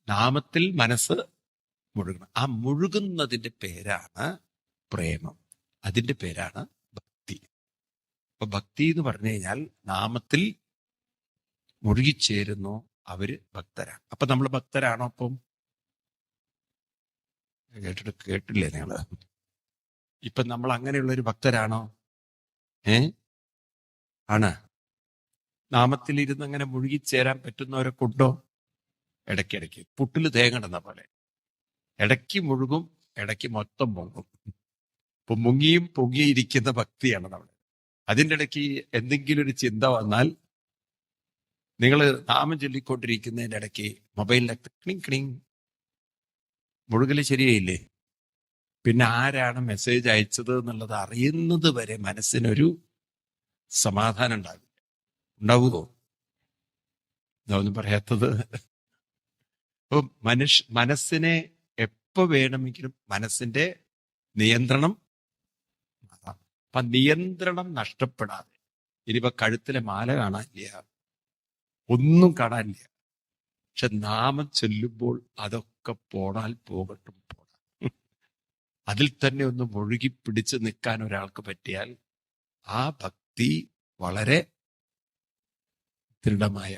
നാമത്തിൽ മനസ്സ് മുഴുകണം. ആ മുഴുകുന്നതിന്റെ പേരാണ് പ്രേമം. അതിന്റെ പേരാണ് ഭക്തി. അപ്പൊ ഭക്തി എന്ന് പറഞ്ഞു കഴിഞ്ഞാൽ നാമത്തിൽ മുഴുകിച്ചേരുന്നു, അവര് ഭക്തരാണ്. അപ്പൊ നമ്മൾ ഭക്തരാണോ? അപ്പം കേട്ടില്ലേ നിങ്ങള്? ഇപ്പൊ നമ്മൾ അങ്ങനെയുള്ള ഒരു ഭക്തരാണോ? ആണ്. നാമത്തിൽ ഇരുന്ന് അങ്ങനെ മുഴുകിച്ചേരാൻ പറ്റുന്നവരൊക്കെ ഉണ്ടോ? ഇടയ്ക്കിടയ്ക്ക് പുട്ടില് തേങ്ങടുന്ന പോലെ ഇടയ്ക്ക് മുഴുകും, ഇടയ്ക്ക് മൊത്തം പൊങ്ങും. ഇപ്പൊ മുങ്ങിയും പൊങ്ങിയിരിക്കുന്ന ഭക്തിയാണ് നമ്മൾ. അതിൻ്റെ ഇടയ്ക്ക് എന്തെങ്കിലും ഒരു ചിന്ത വന്നാൽ, നിങ്ങൾ നാമം ചൊല്ലിക്കൊണ്ടിരിക്കുന്നതിൻ്റെ ഇടയ്ക്ക് മൊബൈലിലൊക്കെ ക്ലിങ് ക്ലിങ്, മുഴുകല് ശരിയായില്ലേ? പിന്നെ ആരാണ് മെസ്സേജ് അയച്ചത് എന്നുള്ളത് അറിയുന്നത് വരെ മനസ്സിനൊരു സമാധാനം ഉണ്ടാവുമോ? ഇതൊന്നും പറയാത്തത്. അപ്പൊ മനസ്സിനെ എപ്പോ വേണമെങ്കിലും മനസ്സിന്റെ നിയന്ത്രണം. അപ്പൊ നിയന്ത്രണം നഷ്ടപ്പെടാതെ, ഇനിയിപ്പോ കഴുത്തിലെ മാല കാണാനില്ല, ഒന്നും കാണാനില്ല, പക്ഷെ നാമം ചൊല്ലുമ്പോൾ അതൊക്കെ പോണാൽ പോകട്ടും പോടാ. അതിൽ തന്നെ ഒന്ന് മുഴുകി പിടിച്ച് നിൽക്കാൻ ഒരാൾക്ക് പറ്റിയാൽ ആ ഭക്തി വളരെ ദൃഢമായ